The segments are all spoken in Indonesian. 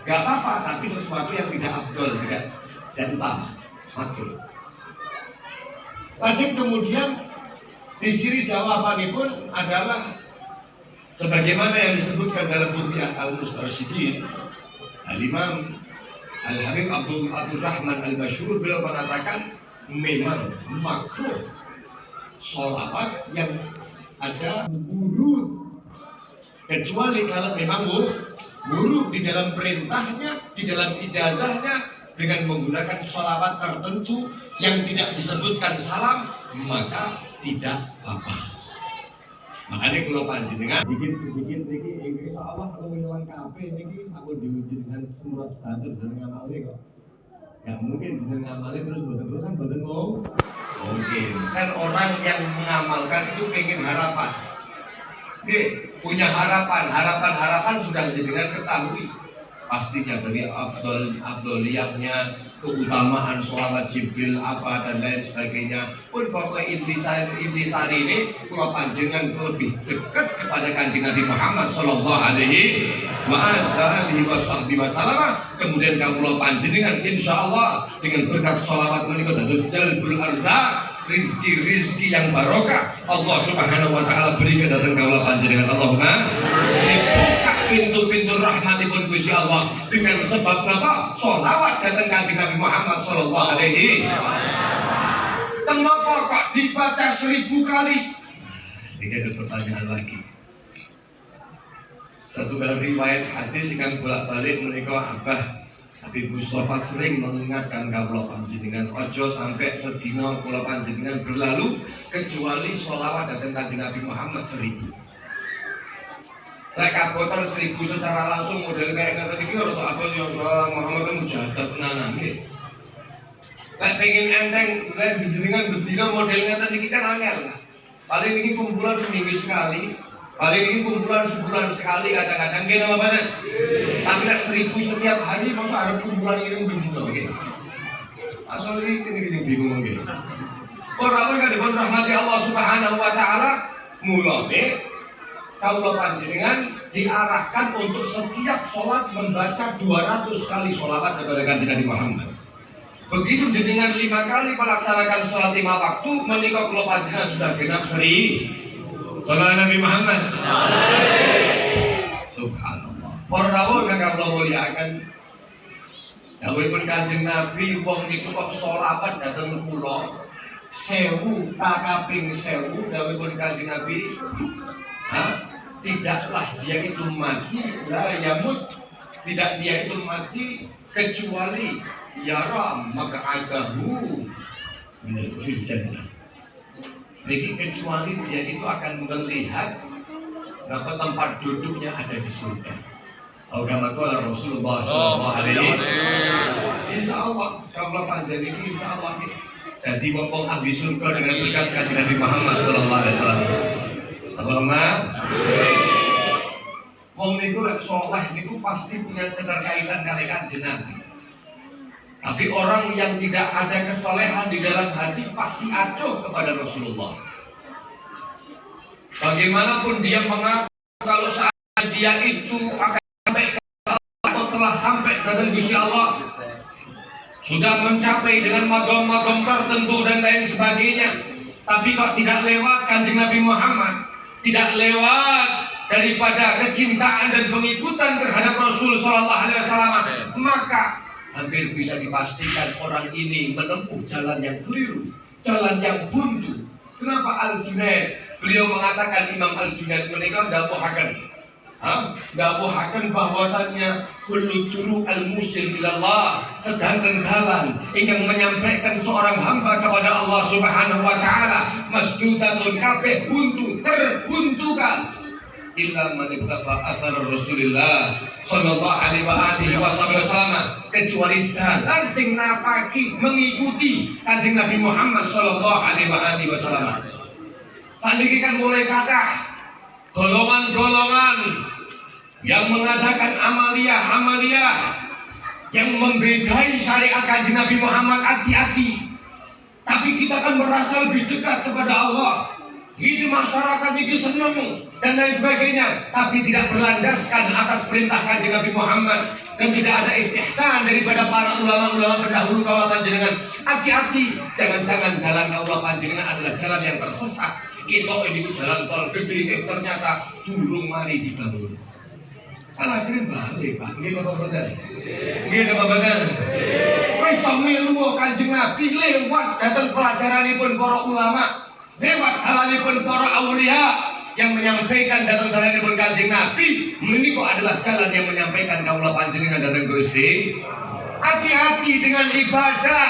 Gak apa-apa, tapi sesuatu yang tidak afdol, tidak utama. Makruh. Lanjut kemudian di sini jawabannya adalah sebagaimana yang disebutkan dalam Bughyatul Al-Mustarsyidin, Al-Imam Al-Habib Abdurrahman Al-Masyhur beliau mengatakan memang makruh sholawat yang ada urut, kecuali kalau memang buruk di dalam perintahnya, di dalam ijazahnya dengan menggunakan sholawat tertentu yang tidak disebutkan salam, maka tidak apa-apa. Makanya kalau panjenengan sedikit niki insyaallah kalau ngilang kabeh niki aku diuji dengan surat status dan ngamale kok. Ya mungkin dengan ngamale terus boten mau. Mungkin kan orang yang mengamalkan itu pengen harapan. Punya harapan sudah dengan ketahui pastinya dari afdoliyahnya, keutamaan sholawat Jibril apa dan lain sebagainya. Pun pokoknya intisari ini kalau panjenengan lebih dekat kepada kanjeng Nabi Muhammad Sallallahu Alaihi Wasallam, kemudian kamu panjenengan insya Allah dengan berkat sholawat menika dados jalbul arzaq, rizki yang barokah Allah Subhanahu wa taala berikan datang kaula panjenengan. Allahumma dibuka pintu-pintu rahmatipun Gusti Allah dengan sebab apa? Sholawat datang kanjeng Nabi Muhammad sallallahu alaihi wasallam. Kenapa kok dibaca 1000 kali? Ini ada pertanyaan lagi. Satu dalam riwayat hadis yang bolak-balik menika Abah Habib Mustafa sering mengingatkan kawula panjenengan ojo sampai sedina kula panjenengan berlalu kecuali sholawat datang kanjeng Nabi Muhammad 1000. Lek kabotan 1000 secara langsung model kayak ngeten iki ora tak apa ya Muhammad kan mujahadah tenanan nggih. Lek pengen enteng lek panjenengan bedina model ngeten iki kan angel. Paling ini kumpulan seminggu sekali. Paling ini kumpulan sebulan sekali kadang-kadang nggih napa mboten? Tapi nek 1000 setiap hari masa arep kumpulan ini bendina nggih. Asal iki bingung nggih. Ora apa kadipun rahmati Allah Subhanahu wa taala mulane kawula panjenengan diarahkan untuk setiap sholat membaca 200 kali sholawat kepada kanjeng Nabi Muhammad. Begitu jenengan 5 kali melaksanakan sholat 5 waktu menika kula panjenengan sudah genap 1000. Salam Nabi Muhammad. Subhanallah. Para rawuh kang kula mulyakaken. Dawuhipun Kanjeng Nabi wong niku kok sholawat dhateng kula 1000 kaping 1000 dawuhipun Kanjeng Nabi. Tidaklah dia itu mati la yamut. Tidak dia itu mati kecuali yara maq'adahu min fil jannah. Jadi kecuali dia itu akan melihat berapa tempat duduknya ada di surga. Kama qala Rasulullah sallallahu alaihi wasallam. Insyaallah kalau panjenengan ini insyaallah jadi wong ahli surga dengan berkat kanjeng Nabi Muhammad sallallahu alaihi wasallam. Allahumma wong niku lek saleh niku pasti punya keterkaitan kali kanjeng Nabi. Tapi orang yang tidak ada kesolehan di dalam hati pasti acuh kepada Rasulullah. Bagaimanapun dia mengaku kalau saat dia itu akan sampai ke Allah atau telah sampai ke Gusti Allah, sudah mencapai dengan magam-magam tertentu dan lain sebagainya, tapi kok tidak lewat kanjeng Nabi Muhammad, tidak lewat daripada kecintaan dan pengikutan terhadap Rasul Sallallahu Alaihi Wasallam, maka hampir bisa dipastikan orang ini menempuh jalan yang keliru, jalan yang buntu. Kenapa Al-Junaid? Beliau mengatakan Imam Al-Junaid menikah dawuhaken bahwasannya kullu turu al-musil ilallah, sedangkan jalan ingin menyampaikan seorang hamba kepada Allah Subhanahu wa taala masdudatun kabeh buntu, terbuntukan. Illa man ittaqa athar Rasulillah sallallahu alaihi wasallam, kecuali dalan sing nafaki mengikuti kanjeng Nabi Muhammad sallallahu alaihi wasallam. Saniki kan mulai kathah golongan-golongan yang mengadakan amaliyah yang membedai syariat kanjeng Nabi Muhammad. Hati-hati. Tapi kita kan merasa lebih dekat kepada Allah. Ini masyarakat ini senang dan lain sebagainya, tapi tidak berlandaskan atas perintah Kanjeng Nabi Muhammad dan tidak ada istihsan daripada para ulama-ulama pendahulu kawula panjenengan. Hati-hati, jangan-jangan jalan kawula panjenengan adalah jalan yang tersesat. Ini jalan tol gede, ternyata durung mari dibangun. Kan akhirnya balik, Pak. Nggih Bapak Bapak. Nggih Bapak Bapak. Wis to melu Kanjeng Nabi lewat datang pelajaranipun para ulama, lewat dalanipun para aulia yang menyampaikan datang dalanipun Kanjeng Nabi. Menika adalah jalan yang menyampaikan kawula panjenengan datang Gusti. Hati-hati dengan ibadah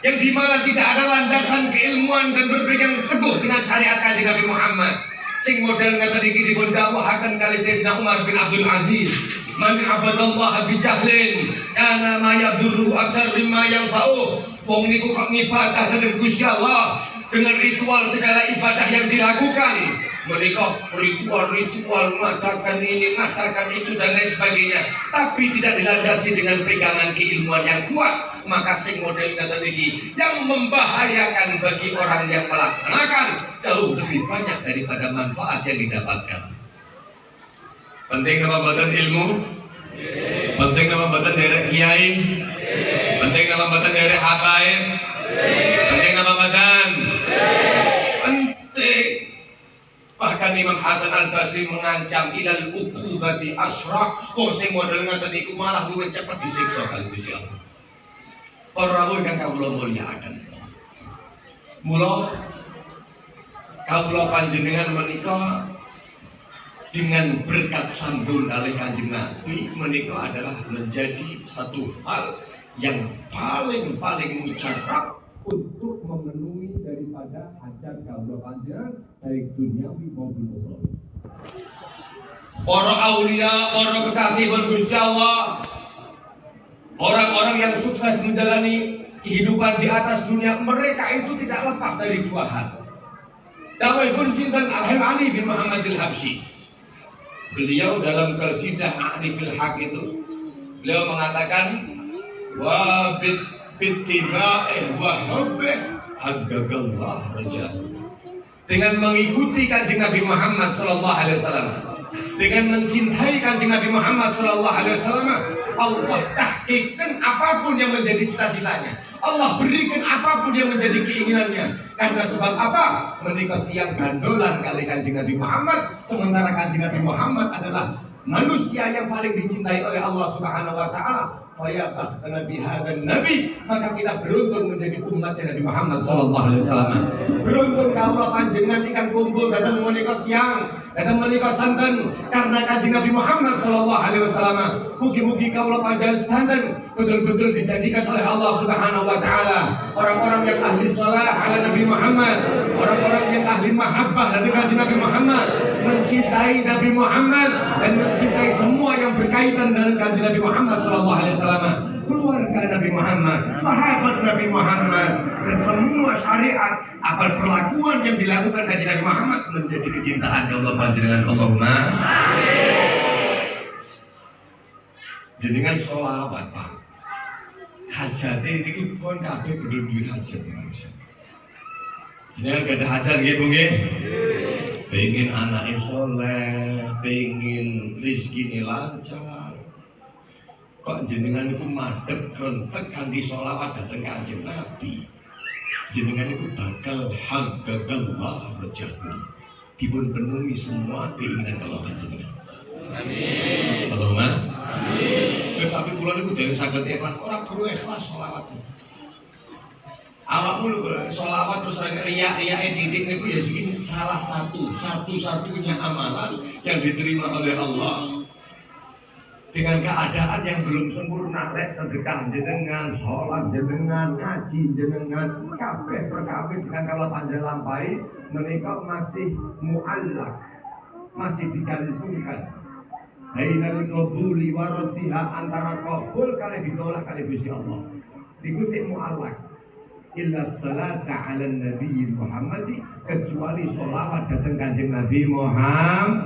yang dimana tidak ada landasan keilmuan dan berpegang teguh dengan syariat Kanjeng Nabi Muhammad. Sing model ngata iki dipun dawuhaken kali Sayyidina Umar bin Abdul Aziz, man abadallah bi jahlin kana ma yadurru aktsar mimma yanfa'u. Wong niku kok ngibadah dhateng Gusti Allah dengan ritual segala ibadah yang dilakukan. Menika ritual mengatakan ini, mengatakan itu dan lain sebagainya, tapi tidak dilandasi dengan pegangan keilmuan yang kuat. Maka sing model kata niki yang membahayakan bagi orang yang melaksanakan jauh lebih banyak daripada manfaat yang didapatkan. Penting apa badan ilmu? Penting apa badan dari kiai? Penting apa badan dari habaib? Penting apa badan? Penting. Bahkan Imam Hasan Al-Basri mengancam ilal uqubati asrah. Kok sing model ngaten niku malah luwih cepet disiksa kali Gusti Allah. Para rawuh kang kawula mulyakaken. Mula kawula panjenengan menika dengan berkat sambung oleh Kanjeng Nabi menika adalah menjadi satu hal yang paling mujarab untuk memenuhi daripada hajat kawula panjenengan baik duniawi maupun ukhrawi. Para aulia, para kekasih Gusti Allah, orang-orang yang sukses menjalani kehidupan di atas dunia, mereka itu tidak lepas dari dua hal. Dawuhipun sinten Ali bin Muhammad al-Habsyi. Beliau dalam qasidah A'rifil Haq itu, beliau mengatakan wa bittiba'ih wa hubbih haqqaqallah rajah. Dengan mengikuti Kanjeng Nabi Muhammad sallallahu alaihi wasallam, dengan mencintai Kanjeng Nabi Muhammad sallallahu alaihi wasallam, Allah tahqiqkan apapun yang menjadi cita-citanya. Allah berikan apapun yang menjadi keinginannya. Karena sebab apa? Menikah tiang gandolan kali Kanjeng Nabi Muhammad, sementara Kanjeng Nabi Muhammad adalah manusia yang paling dicintai oleh Allah Subhanahu wa taala. Faya bakhtana bihadan nabi, maka kita beruntung menjadi umatnya Nabi Muhammad sallallahu alaihi wasallam. Beruntung kawula panjenengan ikan kumpul datang menika siang, datang menika santen karena Kanjeng Nabi Muhammad sallallahu alaihi wasallam. Mugi-mugi kawula panjenengan santen betul-betul dijadikan oleh Allah Subhanahu wa taala orang-orang yang ahli shalah ala Nabi Muhammad, orang-orang yang ahli mahabbah dari Kanjeng Nabi Muhammad, mencintai Nabi Muhammad dan mencintai semua yang berkaitan dengan Kanjeng Nabi Muhammad sallallahu alaihi wasallam, keluarga Nabi Muhammad, sahabat Nabi Muhammad, dan semua syariat apa perlakuan yang dilakukan Kanjeng Nabi Muhammad menjadi kecintaan Allah panjenengan. Allahumma jenengan sholawat Pak. Hajat ini pun kabeh kudu duwe hajat manusia. Jenengan gak ada hajat nggih Bu nggih? Pengen anake soleh, pengen rezekine lancar. Kok jenengan itu madhep rentek kanthi sholawat dhateng Kanjeng Nabi. Jenengan itu bakal haqqaqallah rajahu. Dipun penuhi semua keinginan Allah panjenengan. Amin. Allahumma amin. Tetapi kula niku dhewe saged ikhlas, ora perlu ikhlas sholawat. Awakmu sholawat terus riya editing niku ya segini salah satu-satunya amalan yang diterima oleh Allah. Dengan keadaan yang belum sempurna, sedekah jenengan, sholat jenengan, ngaji jenengan, kabeh perkawis dengan kalau panjang lampai, menika masih mu'allak, masih digantungkan. Bainal qabuli wa raddiha, antara qabul kali ditolak kali Gusti Allah. Niku sing mu'allak. Illa salata 'ala nabi Muhammad, kecuali sholawat datang Kanjeng Nabi Muhammad.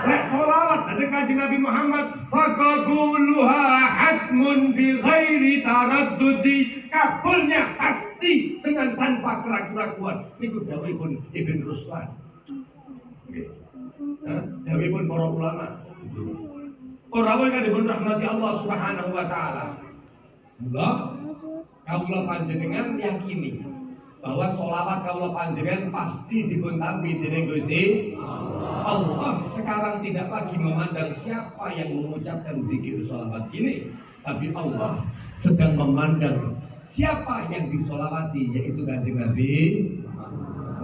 Lek sholawat datang Kanjeng Nabi Muhammad, faqabuluha hatmun bi ghairi taraddudi, kabulnya pasti dengan tanpa keraguan. Niku dawuhipun Ibn Ruslan. Nggih. Dewi pun para ulama. Orang yang dipun rahmati Allah Subhanahu wa taala. Mula kaula panjenengan yakini bahwa sholawat kaula panjenengan pasti dipun tampi dening Gusti Allah. Sekarang tidak lagi memandang siapa yang mengucapkan zikir sholawat ini, tapi Allah sedang memandang siapa yang disolawati, yaitu Kanjeng Nabi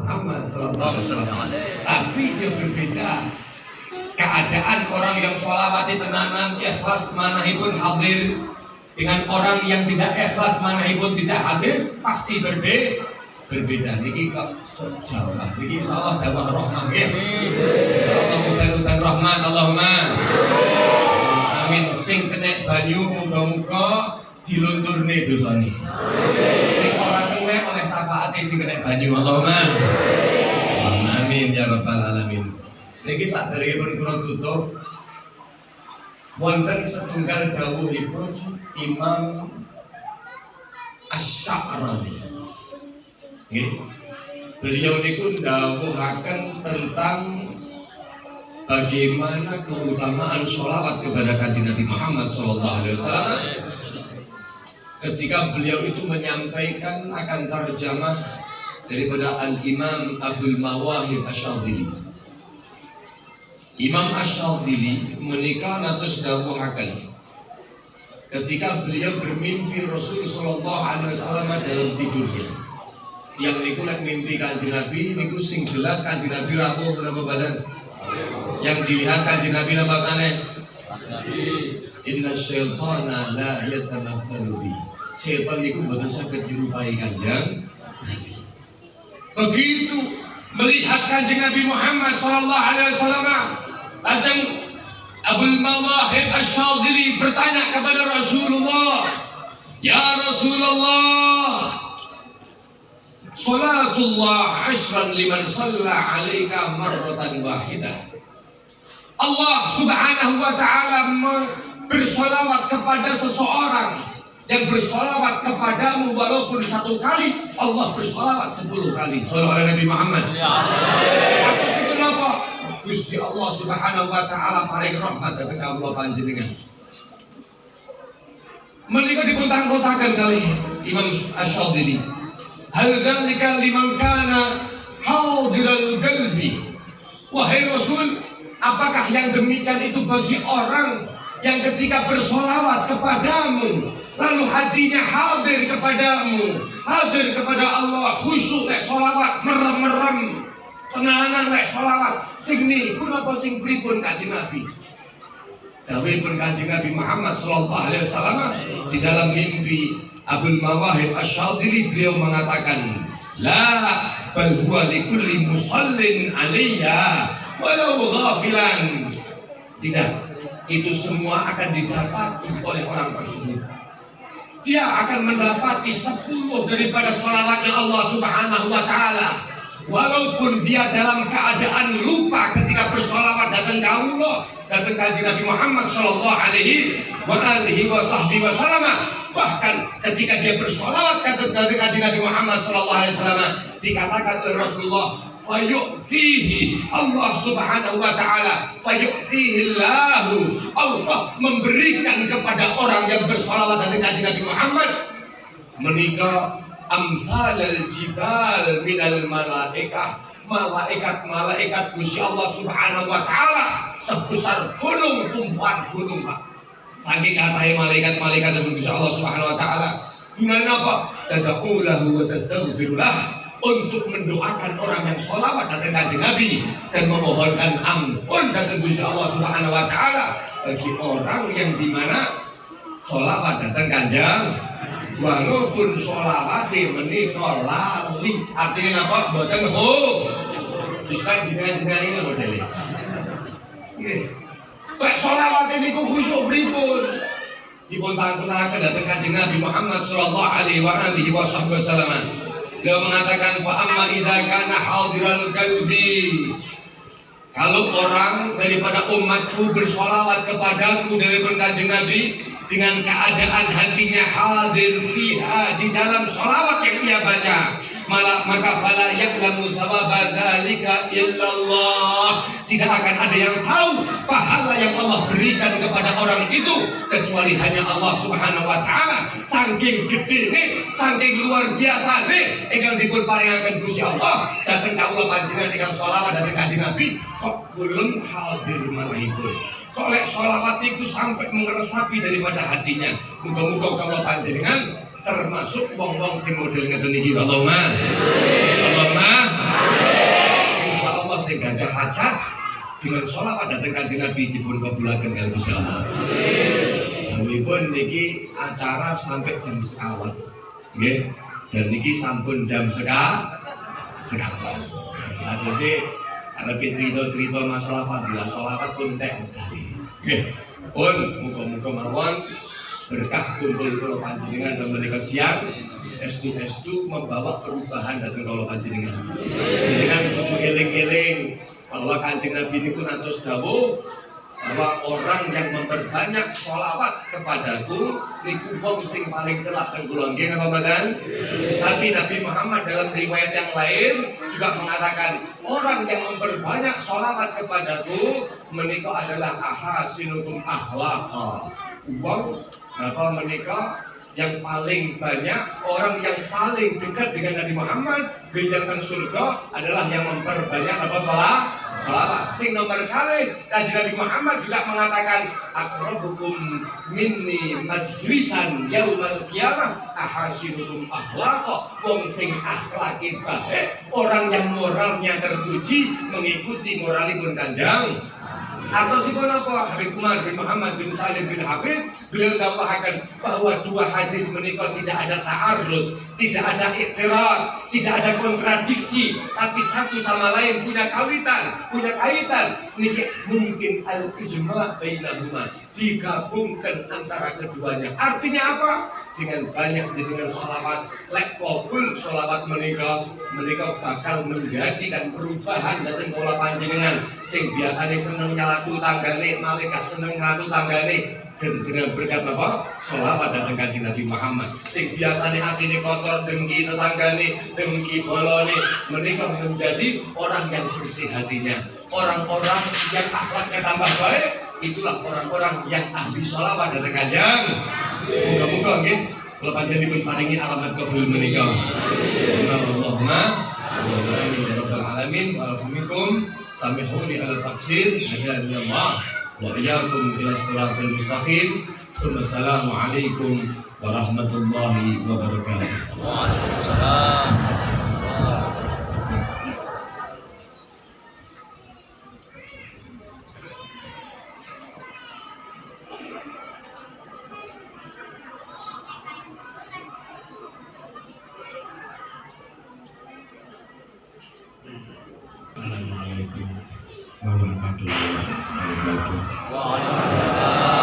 Muhammad sallallahu alaihi wasallam. Tapi yang berbeda keadaan orang yang sholawati tenanan ikhlas manahipun hadir dengan orang yang tidak ikhlas manahipun tidak hadir pasti berbeda. Niki kok insyaallah niki insyaallah dawuh rahmah nggih. Insyaallah mudah-mudahan rahmat Allahumma amin. Sing kena banyu muga-muga dilunturne dosane. Sing ora kena oleh syafaate sing kena banyu Allahumma amin ya rabbal alamin. Niki saderengipun kula tutup wonten setunggal dawuhipun Imam Asy-Sya'rani. Nggih. Beliau niku ndawuhaken tentang bagaimana keutamaan sholawat kepada Kanjeng Nabi Muhammad sallallahu alaihi wasallam. Ketika beliau itu menyampaikan akan tarjamah daripada Al-Imam Abdul Mawahib Asy-Syadzili. Imam Asy-Syadzili menika natos dawuhaken ketika beliau bermimpi Rasul sallallahu alaihi wasallam dalam tidurnya. Yang niku lek mimpi Kanjeng Nabi niku sing jelas Kanjeng Nabi rawuh napa badan. Yang dilihat Kanjeng Nabi napa kaneh? Inna syaitana la yatanaffalu bi. Syaitan niku boten saged nyerupai Kanjeng Nabi. Begitu melihat Kanjeng Nabi Muhammad sallallahu alaihi wasallam, lajeng Abdul Mawahib Asy-Syadzili bertanya kepada Rasulullah, "Ya Rasulullah, salatullah asyran liman shalla 'alaika marratan wahidah." Allah Subhanahu wa taala bersolawat kepada seseorang yang bersolawat kepadamu walaupun satu kali, Allah bersolawat 10 kali. Shallallahu alaihi Nabi Muhammad. Apa sih kenapa? Gusti Allah Subhanahu wa taala paring rahmat dhateng kawula panjenengan. Menika dipuntang-puntaken kali Imam Asy-Syadzili. Hal dzalika liman kana hadiral qalbi. Wahai Rasul, apakah yang demikian itu bagi orang yang ketika bersolawat kepadamu lalu hatinya hadir kepadamu, hadir kepada Allah, khusyuk lek solawat, merem-merem tenangan lek solawat sing niku napa sing pripun Kanjeng Nabi? Dawuhipun Kanjeng Nabi Muhammad sallallahu alaihi wasallam di dalam mimpi Abdul Mawahib Asy-Syadzili, beliau mengatakan, la bal huwa likulli musallin alayya walau ghafilan. Tidak, itu semua akan didapati oleh orang tersebut. Dia akan mendapati 10 daripada sholawatnya Allah Subhanahu wa taala. Walaupun dia dalam keadaan lupa ketika bersolawat datang ke Allah, datang Kanjeng Nabi Muhammad sallallahu alaihi wasallam. Bahkan ketika dia bersolawat datang Kanjeng Nabi Muhammad sallallahu alaihi wasallam, dikatakan oleh Rasulullah, fayu'tihi Allah Subhanahu wa taala, fayu'tihi Allahu, Allah memberikan kepada orang yang bersolawat datang Kanjeng Nabi Muhammad menika amsalal jibal minal malaikah, malaikat Gusti Allah Subhanahu wa taala sebesar gunung, tumpuan gunung, Pak. Saking kathahé malaikat Gusti Allah Subhanahu wa taala. Gunane apa? Tad'u lahu wa tastaghfirullah, untuk mendoakan orang yang sholawat datang Kanjeng Nabi dan memohonkan ampun datang Gusti Allah Subhanahu wa taala bagi orang yang dimana sholawat datang Kanjeng, walaupun sholawati menika lali. Artinya apa? Boten wis kan jenengan ini modele. Nggih. Lek sholawat niku khusyuk pripun? Dipun tangkulaken datang Kanjeng Nabi Muhammad sallallahu alaihi wasallam. Beliau mengatakan, fa amma idza kana hadiral qalbi, kalau orang daripada umatku bersolawat kepadaku dari Kanjeng Nabi dengan keadaan hatinya hadir fiha, di dalam solawat yang ia baca, maka fala ya'lamu thawaba dzalika illallah. Tidak akan ada yang tahu pahala yang Allah berikan kepada orang itu kecuali hanya Allah Subhanahu wa taala. Saking gede nih, saking luar biasa nih ingkang dipun paringaken Gusti Allah dhateng kawula panjenengan ingkang sholawat dhateng Kanjeng Nabi kok belum hadir manahipun. Kok lek sholawat itu sampai meresapi daripada hatinya. Muga-muga kawula panjenengan termasuk wong-wong sing model ngeten iki. Allahumma insyaallah sing gadah hajat dengan sholawat dhateng Kanjeng Nabi dipun kabulaken kalih Gusti Allah. Pun niki acara sampai jam sekawan, nggih. Dan niki sampun jam sekawan. Ada sih, ada cerita masalah fadilah sholawat pun teh. Nggih. Pun muga-muga mawon berkah kumpul kula panjenengan dan menika siang estu membawa perubahan dhateng kula panjenengan. Panjenengan kudu eling-eling bahwa Kanjeng Nabi niku nantos dawuh bahwa orang yang memperbanyak sholawat kepadaku niku wong sing paling kelas dan kula nggih napa mboten? Tapi Nabi Muhammad dalam riwayat yang lain juga mengatakan orang yang memperbanyak sholawat kepadaku menika adalah ahasinukum akhlaqa. Wong napa menika yang paling banyak, orang yang paling dekat dengan Nabi Muhammad bidang surga adalah yang memperbanyak apa sholawat. Sing nomor kali Kanjeng Nabi Muhammad juga mengatakan aqrabukum minni majlisan yaumal qiyamah ahasinukum akhlaqa. Wong sing akhlake baik, orang yang moralnya terpuji mengikuti moralipun Kanjeng. Atau si apa? Habib Umar bin Muhammad bin Salim bin Habib beliau tambahkan bahwa dua hadis menikah tidak ada ta'arud, tidak ada iktirad, tidak ada kontradiksi, tapi satu sama lain punya kaitan. Niki mungkin al-ijma' bainahuma, digabungkan antara keduanya. Artinya apa? Dengan banyak dengan sholawat, lek kabul sholawat menikah bakal menjadikan perubahan dari pola panjenengan. Sing biasanya seneng nyalatu tanggane, malaikat seneng nyalatu tanggane, dan dengan berkat apa? Sholawat datang Kanjeng Nabi Muhammad. Sing biasanya hatinya kotor, dengki tetanggane, dengki bolone, mereka menjadi orang yang bersih hatinya. Orang-orang yang akhlaknya tambah baik, itulah orang-orang yang ahli sholawat datang Kanjeng. Moga-moga nggih, kalau panjenengan dipun paringi alamat kabul menika. Allahumma amin ya rabbal alamin wa alaikum. Samihuni ala tafsir hadani Allah wa iyyakum ila siratal mustaqim. Wassalamualaikum warahmatullahi wabarakatuh. Waalaikumsalam. Assalamualaikum warahmatullahi wabarakatuh. Waalaikumsalam.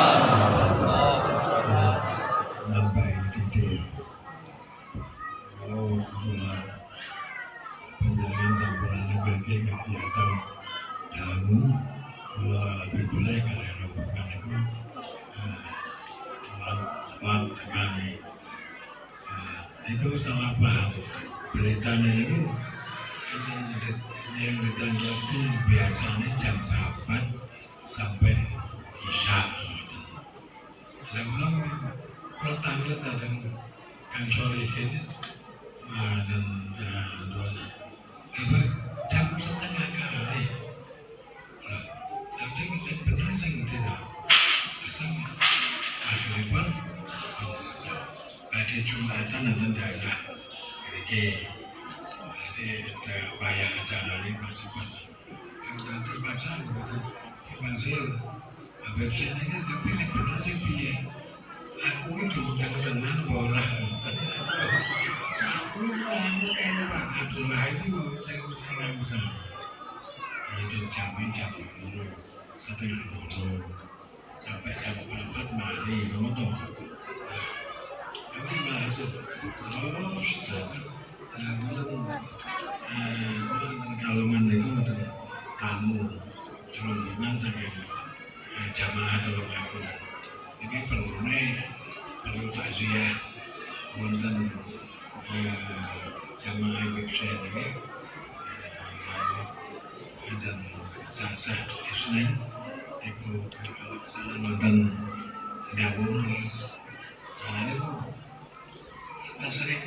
Nampai titik. Kalau buat penjelasan campuran negeri kegiatan tamu, kalau dimulai karena bukan itu teman sekali. Itu salah paham. Beritanya itu yang ditanggapi biasanya jam 8 sampai isya. Lalu kalau tanggal datang yang solihin dan jam setengah kali. Tapi benar yang tidak. Asli pun ada Jumatan dan daerah gereja. Jadi upaya acara ini masih banyak. Yang terbaca betul Banzir. Habis ini kan tapi ini benar sih dia. Aku itu bukan tenang bola. Aku mau Pak Abdullah itu saya serang besar. Itu jam dulu, setengah dulu sampai jam 4 mari ngono. Tapi masuk terus datang. Kalau itu untuk tamu rombongan saking jamaah telur aku ini perlu takziah wonten jamaah gabung nih. Nah, itu sering